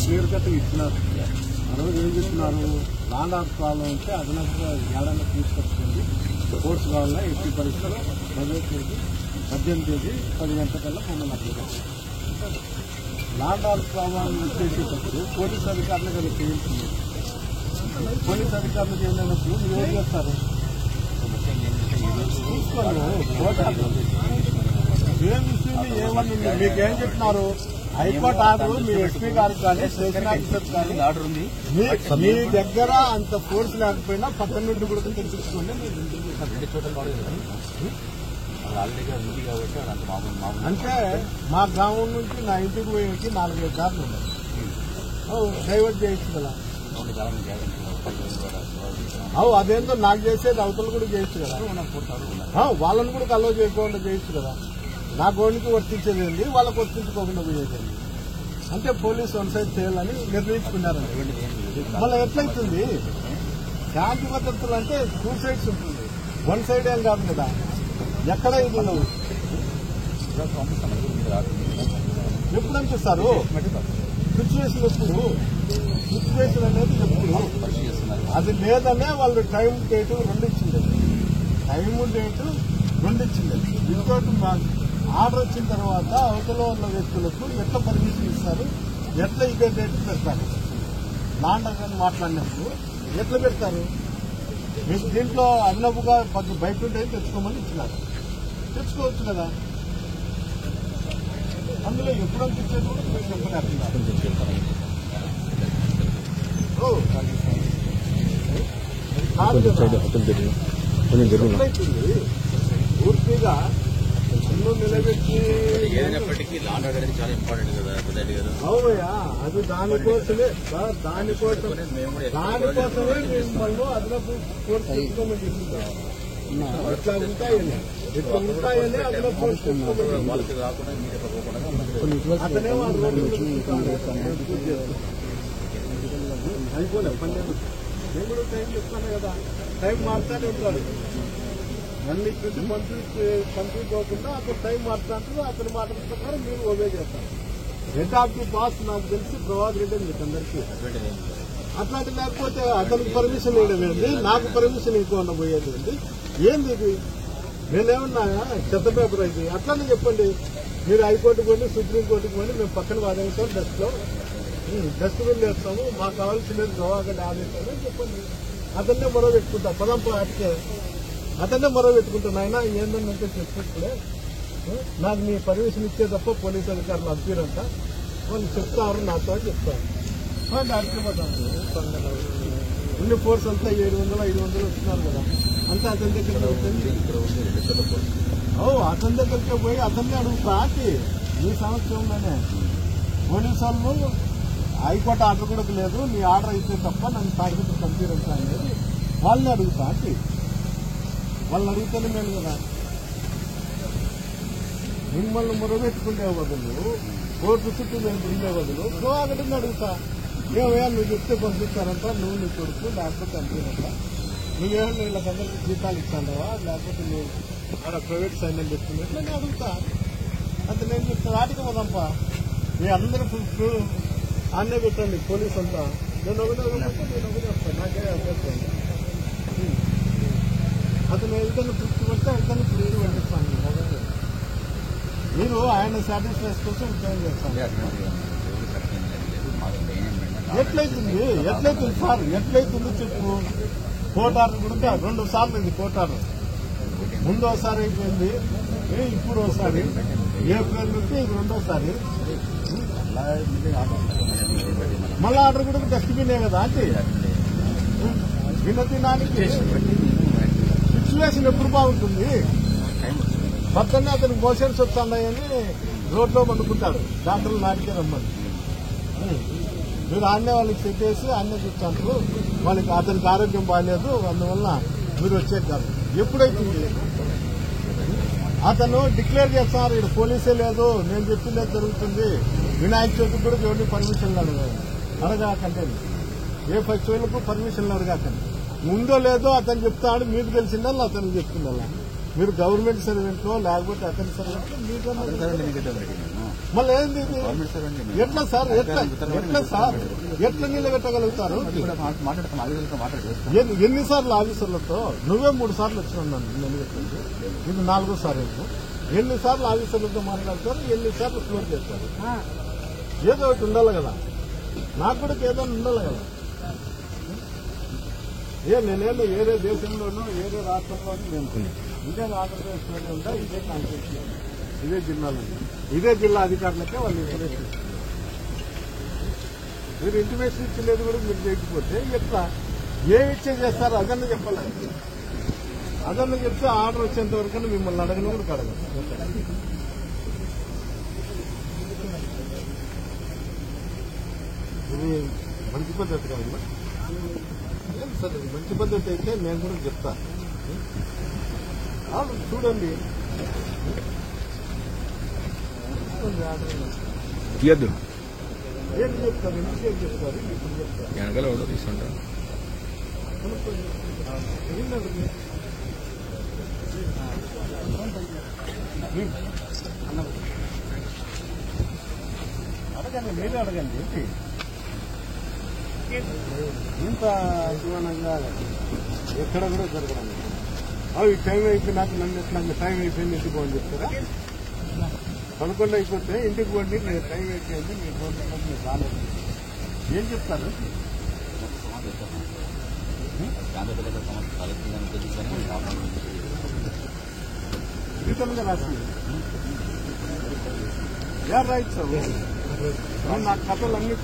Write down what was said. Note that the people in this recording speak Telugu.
క్లియర్ కట్ ఇచ్చినారు. ఆ రోజు ఏం చెప్తున్నారు, ల్యాండ్ ఆఫ్ ప్రాబ్లం ఉంటే అదనంగా ఏడాది తీసుకొచ్చింది. కోర్సు కావాలా 80% 18 తేదీ 10 గంటలకల్లా మమ్మల్ని అప్లై. ల్యాండ్ ఆఫ్ ప్రాబ్లం చేసేటప్పుడు పోలీస్ అధికారులు కదా చేయించింది. పోలీస్ అధికారులకు ఏమైనప్పుడు మీరు ఏం చేస్తారు? ఏం విషయం ఏమన్నా మీకేం చెప్తున్నారు? హైకోర్టు ఆర్డర్ మీ ఎస్పీ గారికి కానీ స్టేషన్ ఆఫీసర్ కానీ ఆర్డర్ ఉంది. మీ దగ్గర అంత ఫోర్స్ లేకపోయినా పక్కన నుండి కూడా తెచ్చుకోండి. అంటే మా గ్రామం నుంచి నా ఇంటికి పోయేకి 4-5 దారులు ఉన్నాయి. డైవర్ట్ చేయొచ్చు కదా. అదేందో నాకు చేసేది అవతలు కూడా చేయొచ్చు కదా. వాళ్ళని కూడా అలో చేయకుండా చేయొచ్చు కదా. నా గోనికి వర్తించేది ఏంటి, వాళ్ళకి వర్తించుకోకుండా పోయేదండి. అంటే పోలీసు వన్ సైడ్ చేయాలని నిర్ణయించుకున్నారండి. మళ్ళీ ఎట్లయితుంది? శాంతి భద్రతలు అంటే 2 సైడ్స్ ఉంటుంది, 1 సైడ్ ఏం కాదు కదా. ఎక్కడ ఇది ఎప్పుడు అనిపిస్తారు? సిచ్యువేషన్ ఎప్పుడు? సిచ్యువేషన్ అనేది ఎప్పుడు? అది లేదనే వాళ్ళు టైం డేటు 2 ఇచ్చింది. టైం డేటు 2 ఇచ్చింది. ఇంకోటి ఆర్డర్ వచ్చిన తర్వాత అవతల ఉన్న వ్యక్తులకు ఎట్లా పర్మిషన్ ఇస్తారు, ఎట్లా ఇదే డేట్ పెడతారు? ల్యాండ్ అని మాట్లాడినప్పుడు ఎట్లా పెడతారు? మీకు దీంట్లో అదనపుగా కొంచెం బయట ఉంటే తెచ్చుకోమని ఇచ్చినారు. తెచ్చుకోవచ్చు కదా. అందులో ఎప్పుడు అనిపించేది కూడా మీరు చెప్పలేరు. పూర్తిగా నిలబెట్టి చాలా ఇంపార్టెంట్ కదా. అవునయ్యా, అది దానికోసమే మిమ్మల్ని అదనపు కోర్టు తెచ్చుకోమని చెప్పింది. ఇట్లా ఉంటాయని అదనపు కోర్టు తెచ్చుకోమని అతనే వాళ్ళు అయిపోలే 12. నేను కూడా టైం చెప్తాను కదా. టైం మారుతానే ఉంటాడు. మళ్ళీ ఇక్కడి పంపించుకోకుండా అతను టైం మారుతాంటారు. అతని మాట ప్రకారం మీరు ఒబే చేస్తారు. హెడ్ ఆఫ్ ది బాస్ నాకు తెలిసి ప్రభాత్ రెడ్డి అని మీకు అందరికీ. అట్లాంటి లేకపోతే అతనికి పర్మిషన్ ఇవ్వడమేంది, నాకు పర్మిషన్ ఇవ్వకుండా పోయేది ఏంటి? ఏంది ఇది? నేనేమన్నా చెత్త పేపర్ అయితే అట్లానే చెప్పండి. మీరు హైకోర్టుకు పోయి సుప్రీంకోర్టుకు పోయి మేము పక్కన వాదిస్తాం, డస్ట్బిన్ వేస్తాము, మాకు కావాల్సినది గవాగడ్డ ఆదేశాలు చెప్పండి. అతన్నే మొర పెట్టుకుంటా. పదంప అటుకే అతన్నే మొర పెట్టుకుంటాను. ఆయన ఏంటంటే చెప్పినప్పుడే నాకు నీ పర్మిషన్ ఇచ్చే తప్ప పోలీసు అధికారులు అప్పీరంట. వాళ్ళు చెప్తారు, నాతో చెప్తారు. అడిగిపోతాను. ఇన్ని ఫోర్స్ అంతా 700-500 వస్తున్నారు కదా. అంతా అతని దగ్గర అతని దగ్గరికి పోయి అతన్ని అడుగుతా. ఈ సంవత్సరంలోనే పోలీసు వాళ్ళు హైకోర్టు ఆర్డర్ కూడా లేదు, నీ ఆర్డర్ అయితే తప్ప నన్ను తాగితే పంపిరంట అనేది వాళ్ళని అడుగుతా. వాళ్ళని అడిగితేనే మేము కదా. మిమ్మల్ని మొరబెట్టుకునే బదులు, కోర్టు చుట్టూ మేము తిరిగే బదులు గోవాగడ్డని అడుగుతా. ఏమయ్యా నువ్వు చెప్తే పంపిస్తారంట, నువ్వు నీ కొడుకు లేకపోతే అంతేనంట. నువ్వేమన్నా వీళ్ళకందరికీ జీతాలు ఇస్తాండవా, లేకపోతే నువ్వు ఆడ ప్రైవేట్ సైన్యం చెప్తున్నట్లు నేను అడుగుతా. అంతే నేను చెప్తాను. వాటికి పోదాంపా. మీ అందరూ అన్నే పెట్టండి పోలీసు అంతా. నేను ఒకటే వస్తాను. నాకే అభ్యర్థం. అతను ఏదైనా తృప్తి పడితే అతను తృప్తి పంపిస్తాను. మీరు ఆయన సాటిస్ఫై కోసం ఉద్యోగం చేస్తాను. ఎట్లయితుంది సార్? ఎట్లయితుంది చెప్పు. కోర్టు ఆర్డర్ కూడా 2 సార్లు ఇది కోర్టు ఆర్డర్. ముందోసారి అయిపోయింది, ఇప్పుడు ఒకసారి ఏప్రిల్ నుంచి ఇది 2వసారి. మళ్ళా ఆర్డర్ కూడా డస్ట్బినే కదా. అంటే వినతినానికి సిచ్యువేషన్ ఎప్పుడు బాగుంటుంది? మొత్తంగా అతనికి మోషన్స్ వస్తున్నాయని రోడ్లో పండుకుంటాడు. డాక్టర్లు నాటికే రమ్మని మీరు ఆన్నే వాళ్ళకి చెప్పేసి ఆన్నే చూస్తాను. వాళ్ళకి అతనికి ఆరోగ్యం బాగాలేదు, అందువల్ల మీరు వచ్చేది కాదు. ఎప్పుడైతుంది? అతను డిక్లేర్ చేస్తున్నారు, ఇక్కడ పోలీసే లేదు, నేను చెప్పిందే జరుగుతుంది. వినాయక చవితికి కూడా ఎవరిని పర్మిషన్లు అడగాకంటే, ఏ ఫెస్టివల్కు పర్మిషన్లు అడగాకండి. ఉందో లేదో అతను చెప్తాడు, మీకు తెలిసిందల్లా అతనికి చెప్తుందల్లా. మీరు గవర్నమెంట్ సర్వెంట్లో లేకపోతే అతని సర్వెంట్లో మళ్ళీ ఏంది ఇది? ఎట్లా సార్ ఎట్లా నిలబెట్టగలుగుతారు? ఎన్నిసార్లు ఆఫీసర్లతో నువ్వే 3 సార్లు వచ్చినావు నన్ను నిలబెట్టింది, ఇది 4వ సారి. ఎన్నిసార్లు ఆఫీసర్లతో మాట్లాడతారు, ఎన్నిసార్లు క్లోజ్ చేస్తారు? ఏదో ఒకటి ఉండాలి కదా, నాకు కూడా ఏదో ఉండాలి కదా. నేనేమో వేరే దేశంలోనూ వేరే రాష్ట్రంలోనూ నేను ఇదే ఆంధ్రప్రదేశ్లోనే ఉందా, ఇదే కాన్స్టిట్యూషన్, ఇదే జిల్లాలో, ఇదే జిల్లా అధికారులకే వాళ్ళు ఇంటిమేషన్ ఇస్తారు. మీరు ఇంటిమేషన్ ఇచ్చలేదు కూడా మీరు చేయకపోతే ఎట్లా ఏ ఇచ్చే చేస్తారు? అదన్నా చెప్పాలి. అదన్నా చెప్తే ఆర్డర్ వచ్చేంత వరకు మిమ్మల్ని అడగను కూడా కడగదు. ఇది మంచి పద్ధతి కాదు సార్. మంచి పద్ధతి అయితే నేను కూడా చెప్తాను. చూడండి తీయద్దు, ఏం చెప్తారు, ఎందుకేం చెప్తారు, ఇప్పుడు చెప్తారు. వెనకాల ఒకటో తీసుకుంటారు. అడగండి, మీరే అడగండి. ఇంత అభిమానంగా ఎక్కడ కూడా జరగడం అవి టైం అయిపోయినాక నన్ను ఎట్లా టైం అయిపోయింది ఇంటికి పోని చెప్తారా? 11 అయిపోతే ఇంటికి పోండి, నేను టైం అయిపోయింది మీరు ఫోన్ మీరు రాలేదు ఏం చెప్తారు? రిటర్న్గా రాసింది యార్ రైట్ సార్. నాకు కథలు అన్ని